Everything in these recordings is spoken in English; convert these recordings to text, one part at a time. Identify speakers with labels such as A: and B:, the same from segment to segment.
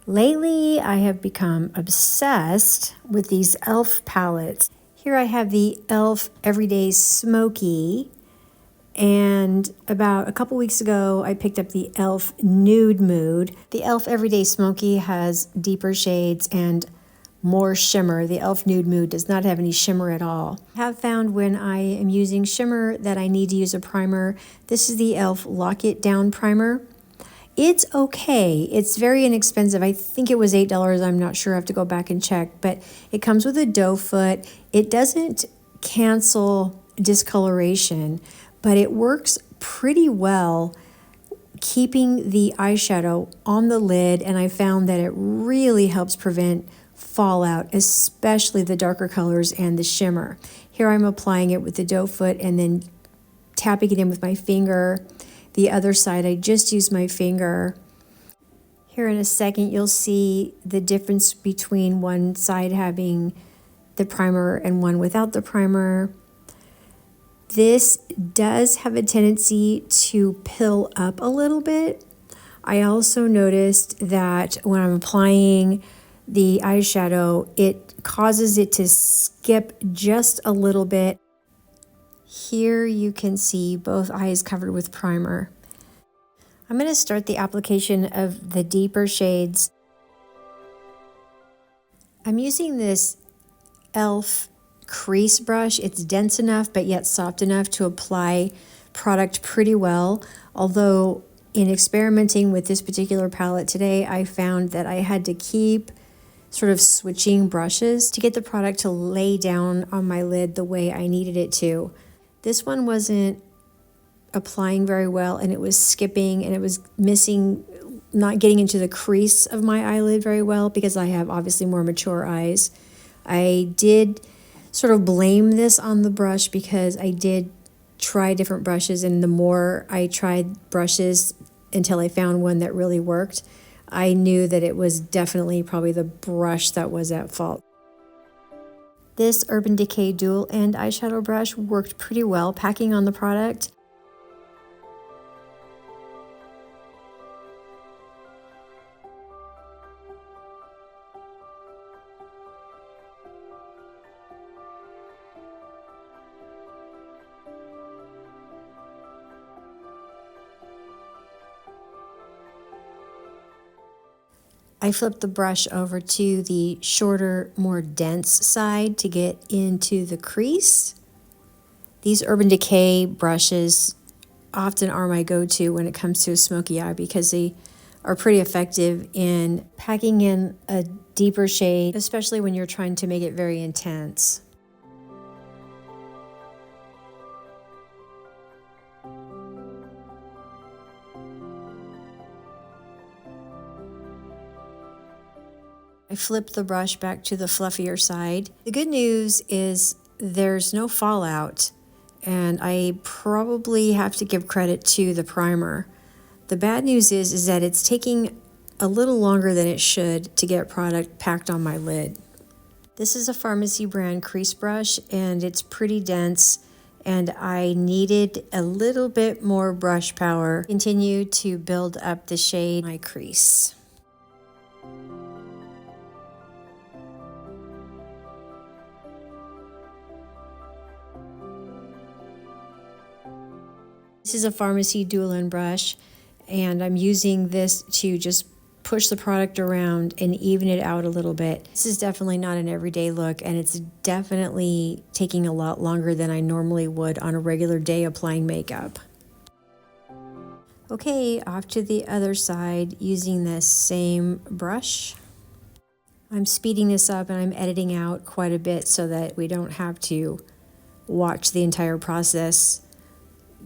A: Lately, I have become obsessed with these e.l.f. palettes. Here I have the e.l.f. Everyday Smoky, and about a couple weeks ago, I picked up the e.l.f. Nude Mood. The e.l.f. Everyday Smoky has deeper shades and more shimmer. The e.l.f. Nude Mood does not have any shimmer at all. I have found when I am using shimmer that I need to use a primer. This is the e.l.f. Lock It Down Primer. It's okay. It's very inexpensive. I think it was $8. I'm not sure. I have to go back and check. But it comes with a doe foot. It doesn't cancel discoloration, but it works pretty well keeping the eyeshadow on the lid. And I found that it really helps prevent fallout, especially the darker colors and the shimmer. Here I'm applying it with the doe foot and then tapping it in with my finger. The other side, I just use my finger. Here in a second, you'll see the difference between one side having the primer and one without the primer. This does have a tendency to pill up a little bit. I also noticed that when I'm applying the eyeshadow, it causes it to skip just a little bit. Here you can see both eyes covered with primer. I'm going to start the application of the deeper shades. I'm using this e.l.f. crease brush. It's dense enough but yet soft enough to apply product pretty well. Although in experimenting with this particular palette today, I found that I had to keep sort of switching brushes to get the product to lay down on my lid the way I needed it to. This one wasn't applying very well, and it was skipping, and it was missing, not getting into the crease of my eyelid very well because I have obviously more mature eyes. I did sort of blame this on the brush because I did try different brushes, and the more I tried brushes until I found one that really worked, I knew that it was definitely probably the brush that was at fault. This Urban Decay dual end eyeshadow brush worked pretty well packing on the product. I flipped the brush over to the shorter, more dense side to get into the crease. These Urban Decay brushes often are my go-to when it comes to a smoky eye because they are pretty effective in packing in a deeper shade, especially when you're trying to make it very intense. I flipped the brush back to the fluffier side. The good news is there's no fallout, and I probably have to give credit to the primer. The bad news is that it's taking a little longer than it should to get product packed on my lid. This is a pharmacy brand crease brush, and it's pretty dense, and I needed a little bit more brush power. Continue to build up the shade in my crease. This is a pharmacy dual end brush, and I'm using this to just push the product around and even it out a little bit. This is definitely not an everyday look, and it's definitely taking a lot longer than I normally would on a regular day applying makeup. Okay, off to the other side using this same brush. I'm speeding this up and I'm editing out quite a bit so that we don't have to watch the entire process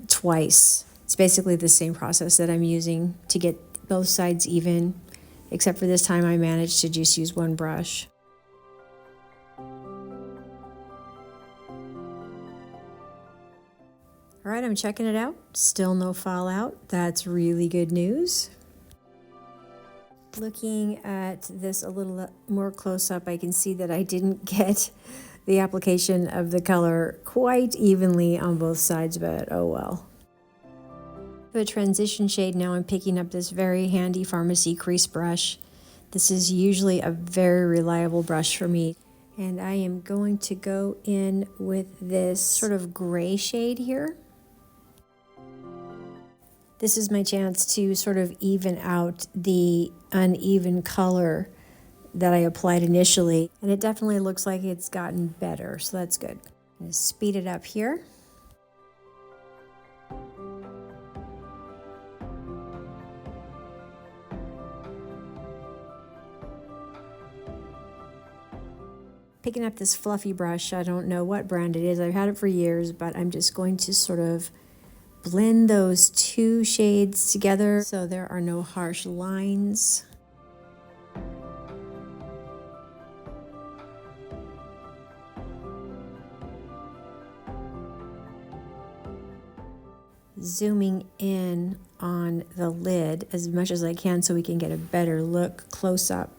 A: twice. It's basically the same process that I'm using to get both sides even, except for this time I managed to just use one brush. All right, I'm checking it out. Still no fallout. That's really good news. Looking at this a little more close up, I can see that I didn't get the application of the color quite evenly on both sides, but oh well. The transition shade now, I'm picking up this very handy pharmacy crease brush. This is usually a very reliable brush for me. And I am going to go in with this sort of gray shade here. This is my chance to sort of even out the uneven color that I applied initially. And it definitely looks like it's gotten better, so that's good. I'm going to speed it up here. Picking up this fluffy brush, I don't know what brand it is, I've had it for years, but I'm just going to sort of blend those two shades together so there are no harsh lines. Zooming in on the lid as much as I can so we can get a better look close up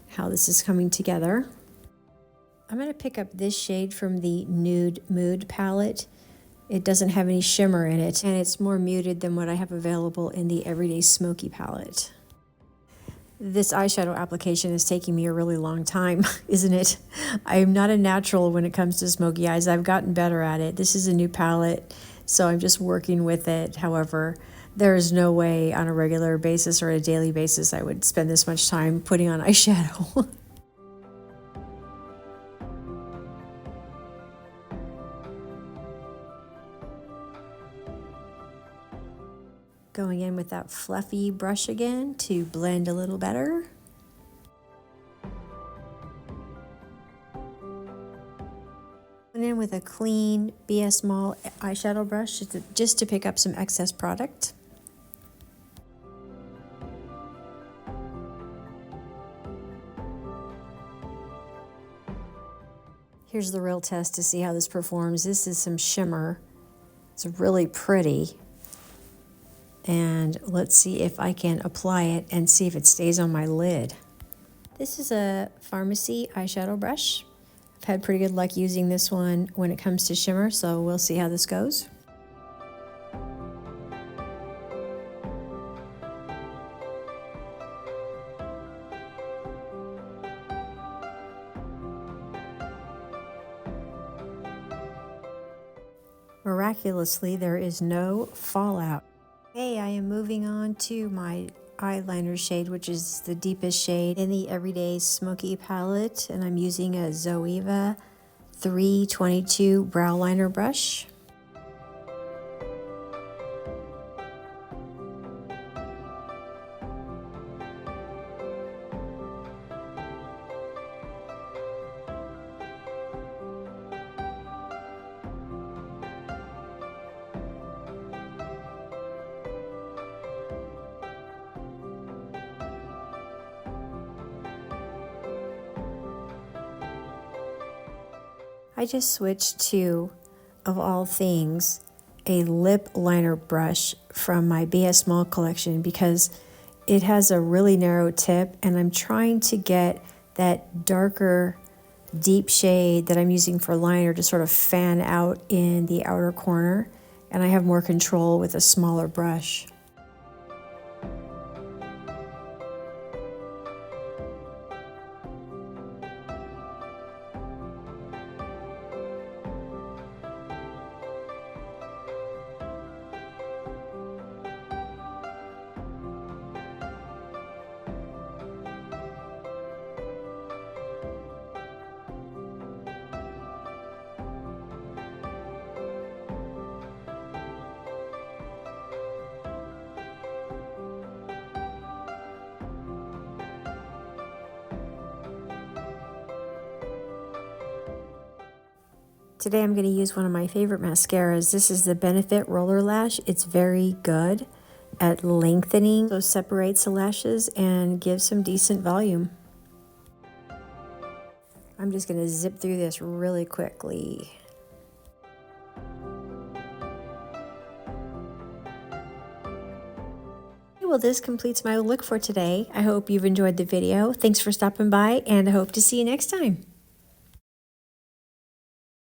A: how this is coming together. I'm going to pick up this shade from the Nude Mood palette. It doesn't have any shimmer in it, and it's more muted than what I have available in the Everyday Smoky palette. This eyeshadow application is taking me a really long time, isn't it? I am not a natural when it comes to smoky eyes. I've gotten better at it. This is a new palette, so I'm just working with it. However, there is no way on a regular basis or a daily basis I would spend this much time putting on eyeshadow. Going in with that fluffy brush again to blend a little better. Going in with a clean BS Mall eyeshadow brush just to pick up some excess product. Here's the real test to see how this performs. This is some shimmer. It's really pretty. And let's see if I can apply it and see if it stays on my lid. This is a Pharmacy eyeshadow brush. I've had pretty good luck using this one when it comes to shimmer, so we'll see how this goes. Miraculously, there is no fallout. Okay, I am moving on to my eyeliner shade, which is the deepest shade in the Everyday Smoky palette, and I'm using a Zoeva 322 brow liner brush. I just switched to, of all things, a lip liner brush from my BS Mall collection because it has a really narrow tip and I'm trying to get that darker deep shade that I'm using for liner to sort of fan out in the outer corner, and I have more control with a smaller brush. Today I'm going to use one of my favorite mascaras. This is the Benefit Roller Lash. It's very good at lengthening, so separates the lashes and gives some decent volume. I'm just going to zip through this really quickly. Well, this completes my look for today. I hope you've enjoyed the video. Thanks for stopping by, and I hope to see you next time.